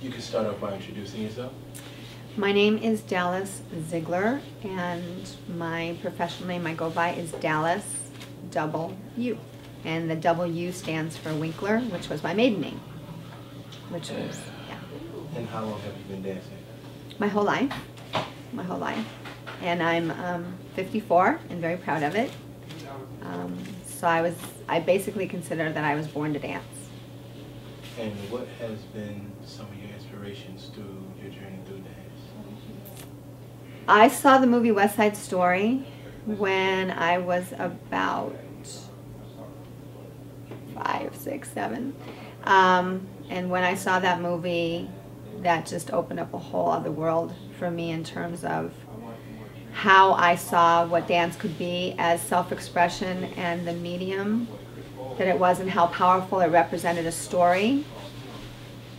You can start off by introducing yourself. My name is Dallas Ziegler, and my professional name I go by is Dallas double U. And the double U stands for Winkler, which was my maiden name. Which was, yeah. And how long have you been dancing? My whole life. My whole life. And I'm 54 and very proud of it. So I basically consider that I was born to dance. And what has been some of your inspirations through your journey through dance? I saw the movie West Side Story when I was about 5, 6, 7. And when I saw that movie, that just opened up a whole other world for me in terms of how I saw what dance could be as self-expression and the medium that it was, and how powerful it represented a story,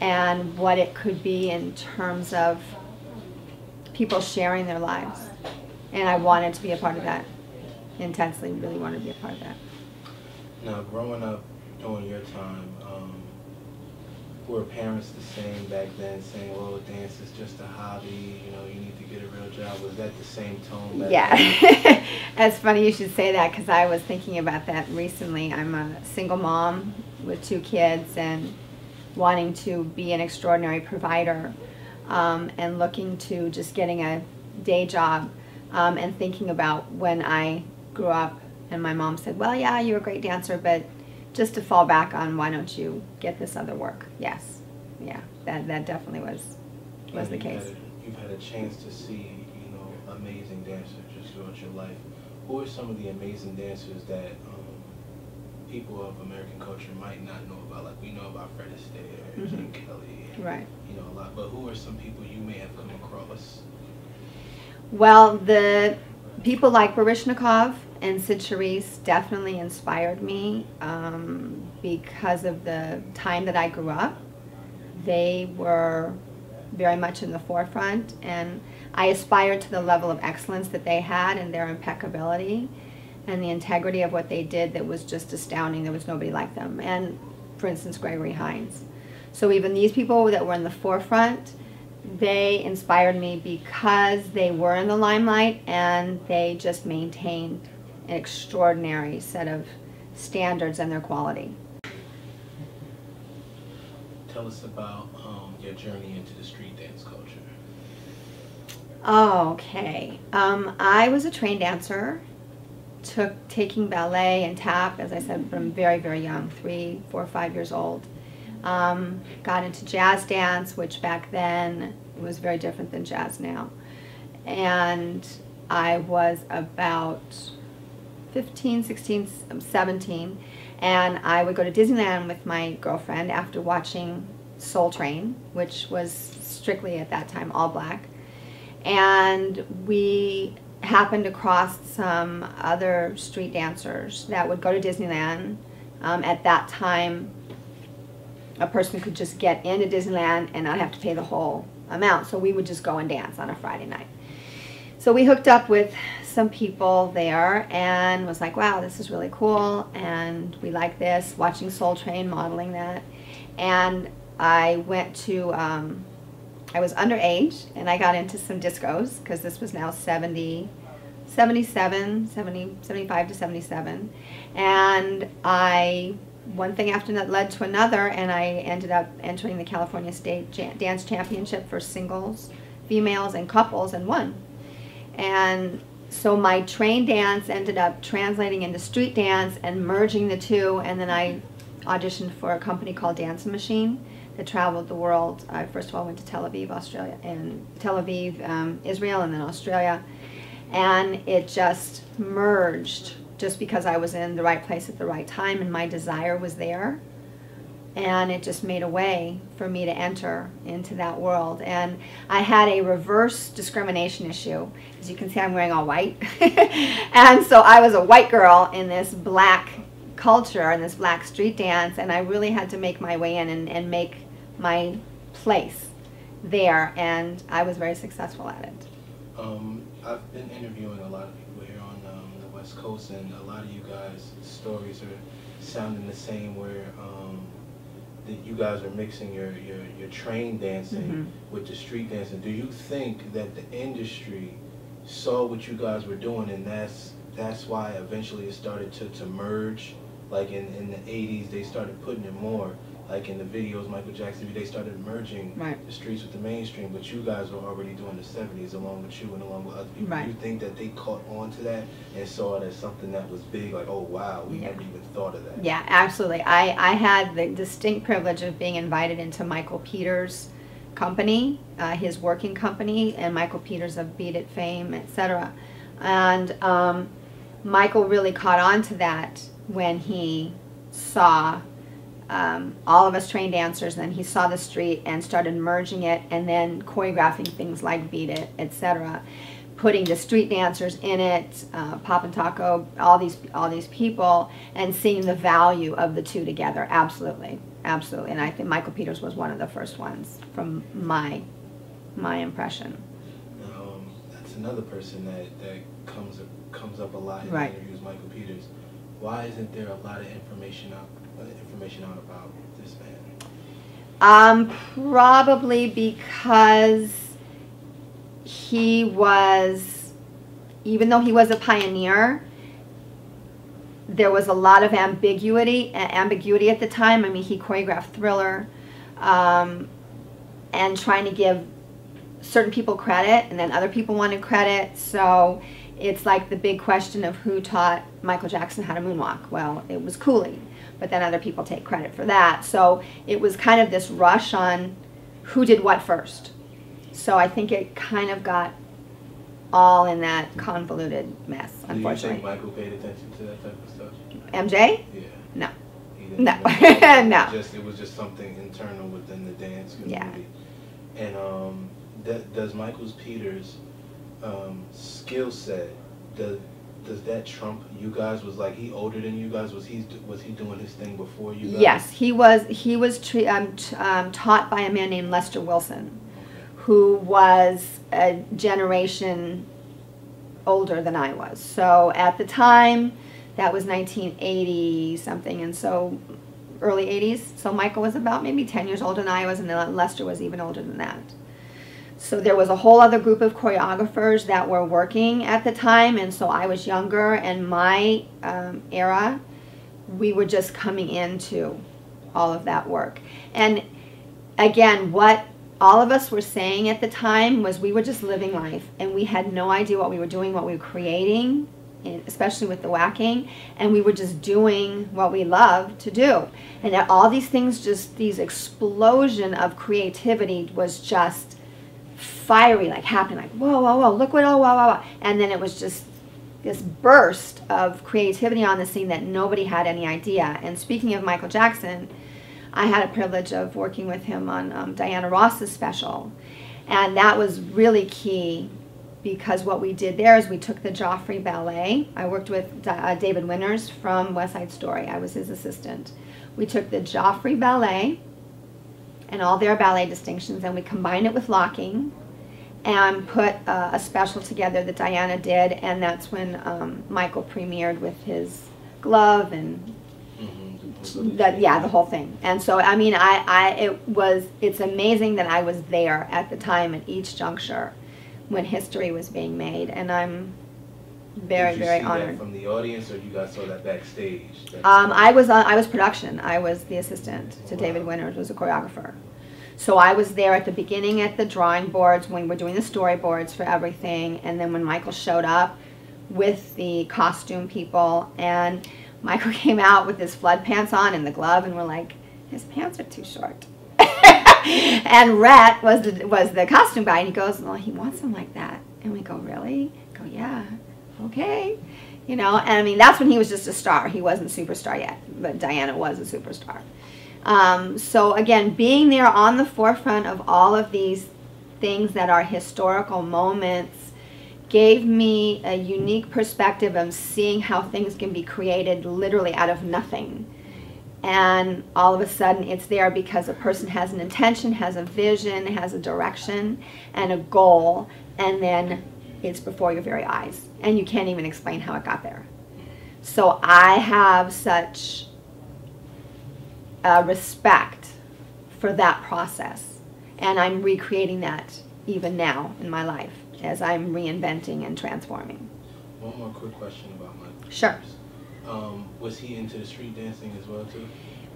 and what it could be in terms of people sharing their lives. And I wanted to be a part of that intensely, really wanted to be a part of that. Now, growing up during your time, were parents the same back then, saying, well, dance is just a hobby, you know, you need to get a real job? Was that the same tone back then? Yeah. It's funny you should say that, because I was thinking about that recently. I'm a single mom with 2 kids and wanting to be an extraordinary provider, and looking to just getting a day job, and thinking about when I grew up and my mom said, well, yeah, you're a great dancer, but just to fall back on, why don't you get this other work? Yes. Yeah, that definitely was the case. You've had a chance to see, you know, amazing dancers just throughout your life. Who are some of the amazing dancers that people of American culture might not know about? Like, we know about Fred Astaire, Gene Kelly, and, right. you know, a lot. But who are some people you may have come across? Well, the people like Baryshnikov and Sid Charisse definitely inspired me, because of the time that I grew up. They were very much in the forefront, and I aspired to the level of excellence that they had, and their impeccability and the integrity of what they did that was just astounding. There was nobody like them. And, for instance, Gregory Hines. So even these people that were in the forefront, they inspired me because they were in the limelight and they just maintained an extraordinary set of standards and their quality. Tell us about your journey into the street dance culture. Okay. I was a trained dancer, taking ballet and tap, as I said, from very, very young, 3, 4, 5 years old. Got into jazz dance, which back then was very different than jazz now. And I was about 15, 16, 17, and I would go to Disneyland with my girlfriend after watching Soul Train, which was strictly at that time all black. And we happened across some other street dancers that would go to Disneyland. At that time, a person could just get into Disneyland and not have to pay the whole amount. So we would just go and dance on a Friday night. So we hooked up with some people there and was like, wow, this is really cool, and we like this, watching Soul Train, modeling that. And I went to, I was underage, and I got into some discos, because this was now 75 to 77. And one thing after that led to another, and I ended up entering the California State Dance Championship for singles, females, and couples, and won. And so my train dance ended up translating into street dance and merging the two, and then I auditioned for a company called Dance Machine that traveled the world. I first of all went to Tel Aviv, Australia, and Israel, and then Australia. And it just merged just because I was in the right place at the right time and my desire was there. And it just made a way for me to enter into that world. And I had a reverse discrimination issue. As you can see, I'm wearing all white. And so I was a white girl in this black culture and this black street dance, and I really had to make my way in and make my place there, and I was very successful at it. I've been interviewing a lot of people here on the West Coast, and a lot of you guys' stories are sounding the same, where that you guys are mixing your train dancing with the street dancing. Do you think that the industry saw what you guys were doing, and that's why eventually it started to merge? Like in the 80s, they started putting it more. Like in the videos, Michael Jackson, they started merging the streets with the mainstream, but you guys were already doing the 70s along with you and along with other people. Do you think that they caught on to that and saw it as something that was big, like, oh wow, we never even thought of that? Yeah, absolutely. I had the distinct privilege of being invited into Michael Peters' company, his working company, and Michael Peters of Beat It fame, etc. And Michael really caught on to that when he saw all of us trained dancers, and then he saw the street and started merging it, and then choreographing things like Beat It, etc., putting the street dancers in it, Pop and Taco, all these people, and seeing the value of the two together. Absolutely, absolutely. And I think Michael Peters was one of the first ones from my impression. That's another person that comes up a lot in interviews, Michael Peters. Why isn't there a lot of information out about this man? Probably because he was, even though he was a pioneer, there was a lot of ambiguity at the time. I mean, he choreographed Thriller, and trying to give certain people credit, and then other people wanted credit. So it's like the big question of who taught Michael Jackson how to moonwalk. Well, it was Cooley, but then other people take credit for that. So it was kind of this rush on who did what first. So I think it kind of got all in that convoluted mess, unfortunately. Do you think Michael paid attention to that type of stuff? MJ? Yeah. No. No. No. It was just something internal within the dance community. Yeah. And does Michael Peters' skill set, does that trump you guys? Was like he older than you guys? Was he doing his thing before you guys? Yes, he was taught by a man named Lester Wilson, who was a generation older than I was. So at the time, that was 1980 something, and so early 80s. So Michael was about maybe 10 years older than I was, and then Lester was even older than that. So there was a whole other group of choreographers that were working at the time, and so I was younger, and my era, we were just coming into all of that work. And again, what all of us were saying at the time was we were just living life, and we had no idea what we were doing, what we were creating, especially with the whacking, and we were just doing what we loved to do. And that all these things, just these explosion of creativity was just fiery, like happening, like whoa, whoa, whoa, look what, oh, wow, wow, wow. And then it was just this burst of creativity on the scene that nobody had any idea. And speaking of Michael Jackson, I had a privilege of working with him on Diana Ross's special, and that was really key, because what we did there is we took the Joffrey Ballet. I worked with David Winters from West Side Story. I was his assistant. We took the Joffrey Ballet and all their ballet distinctions, and we combined it with locking and put a special together that Diana did, and that's when Michael premiered with his glove and the whole thing. And so I mean, it's amazing that I was there at the time at each juncture when history was being made, and I'm very, very honored. Did you see that from the audience, or you guys saw that backstage? I was production. I was the assistant to David Winters, was a choreographer. So I was there at the beginning at the drawing boards when we were doing the storyboards for everything, and then when Michael showed up with the costume people, and Michael came out with his flood pants on and the glove, and we're like, his pants are too short. And Rhett was the costume guy, and he goes, well, he wants them like that. And we go, really? Go, yeah, okay. You know, and I mean, that's when he was just a star. He wasn't a superstar yet, but Diana was a superstar. So again, being there on the forefront of all of these things that are historical moments gave me a unique perspective of seeing how things can be created literally out of nothing. And all of a sudden it's there because a person has an intention, has a vision, has a direction and a goal, and then it's before your very eyes. And you can't even explain how it got there. So I have such respect for that process. And I'm recreating that even now in my life as I'm reinventing and transforming. One more quick question about Michael. Sure. Was he into the street dancing as well too?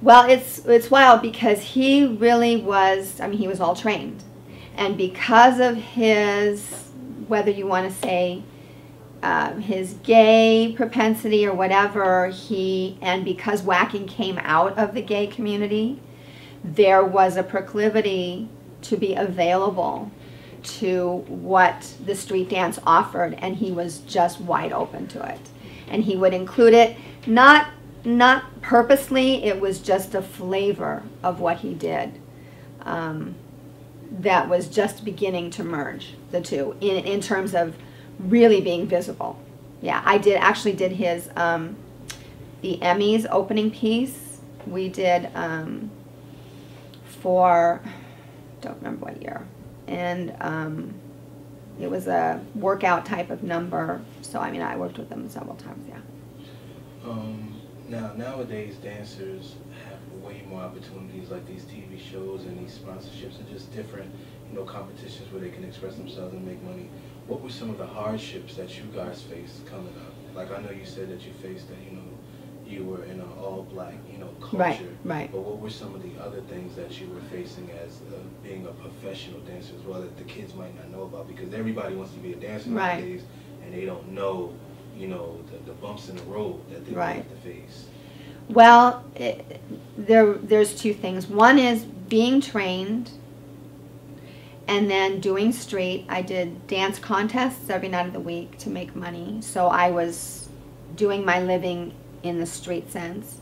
Well, it's wild because he really was, I mean, he was all trained. And because of his, whether you want to say his gay propensity or whatever, and because whacking came out of the gay community, there was a proclivity to be available to what the street dance offered, and he was just wide open to it. And he would include it, not purposely, it was just a flavor of what he did that was just beginning to merge the two in terms of really being visible. Yeah, I actually did his, the Emmys opening piece. We did for, don't remember what year. And it was a workout type of number. So, I mean, I worked with them several times, yeah. Now, nowadays, dancers have way more opportunities like these TV shows and these sponsorships and just different, competitions where they can express themselves and make money. What were some of the hardships that you guys faced coming up? Like, I know you said that you faced that, you were in an all-black, culture. Right. But what were some of the other things that you were facing as being a professional dancer as well that the kids might not know about? Because everybody wants to be a dancer nowadays, and they don't know, the bumps in the road that they have to face. Well, there's two things. One is being trained, and then doing street. I did dance contests every night of the week to make money. So I was doing my living in the street sense.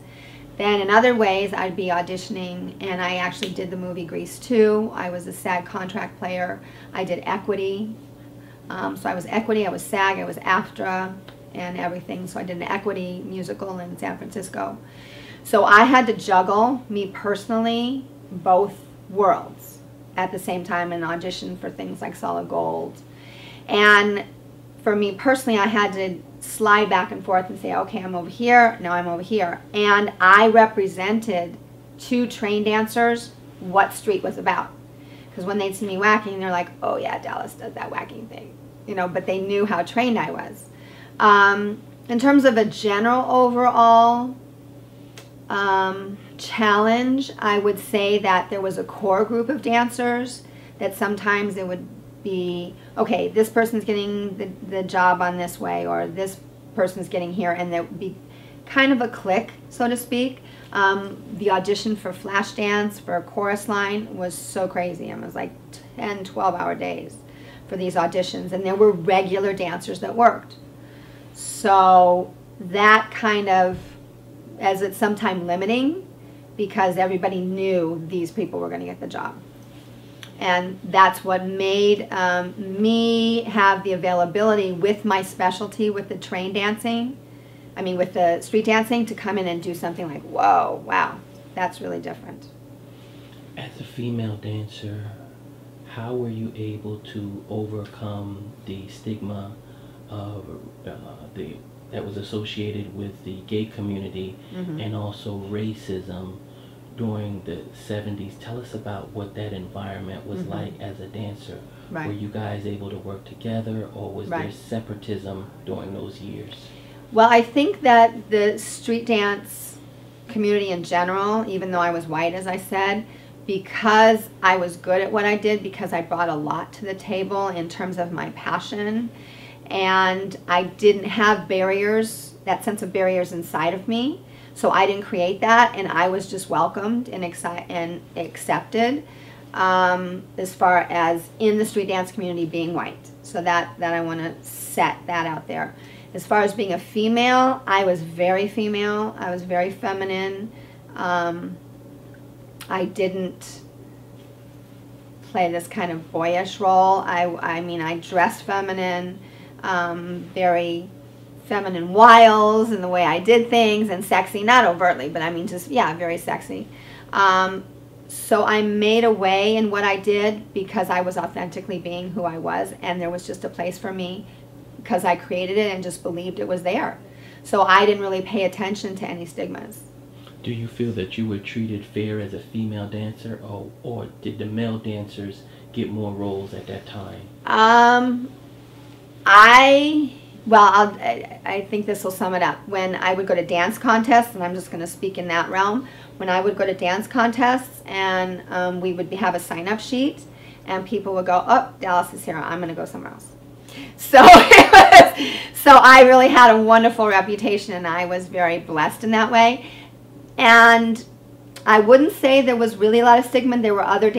Then in other ways, I'd be auditioning, and I actually did the movie Grease 2. I was a SAG contract player. I did equity. So I was equity, I was SAG, I was AFTRA, and everything. So I did an equity musical in San Francisco. So I had to juggle, me personally, both worlds at the same time and audition for things like Solid Gold. And for me personally, I had to slide back and forth and say, okay, I'm over here, now I'm over here. And I represented to trained dancers what street was about. Because when they'd see me whacking, they're like, oh yeah, Dallas does that whacking thing. But they knew how trained I was. In terms of a general overall challenge, I would say that there was a core group of dancers that sometimes it would be, okay, this person's getting the job on this way, or this person's getting here, and there would be kind of a clique, so to speak. The audition for Flashdance for a chorus line was so crazy. It was like 10, 12-hour days for these auditions, and there were regular dancers that worked. So that kind of, as it's sometimes limiting, because everybody knew these people were going to get the job. And that's what made me have the availability with my specialty with the train dancing, with the street dancing, to come in and do something like, whoa, wow, that's really different. As a female dancer, how were you able to overcome the stigma of that was associated with the gay community and also racism during the 70s? Tell us about what that environment was like as a dancer. Were you guys able to work together, or was there separatism during those years? Well, I think that the street dance community in general, even though I was white, as I said, because I was good at what I did, because I brought a lot to the table in terms of my passion, and I didn't have barriers, that sense of barriers inside of me, so I didn't create that, and I was just welcomed and accepted as far as in the street dance community being white. So that I want to set that out there. As far as being a female, I was very female. I was very feminine. I didn't play this kind of boyish role. I dressed feminine, very feminine wiles in the way I did things, and sexy, not overtly, but just, yeah, very sexy. So I made a way in what I did because I was authentically being who I was, and there was just a place for me because I created it and just believed it was there. So I didn't really pay attention to any stigmas. Do you feel that you were treated fair as a female dancer, or did the male dancers get more roles at that time? I think this will sum it up. When I would go to dance contests, and I'm just going to speak in that realm, when I would go to dance contests and we would have a sign-up sheet, and people would go, oh, Dallas is here, I'm going to go somewhere else. So, so I really had a wonderful reputation, and I was very blessed in that way. And I wouldn't say there was really a lot of stigma. There were other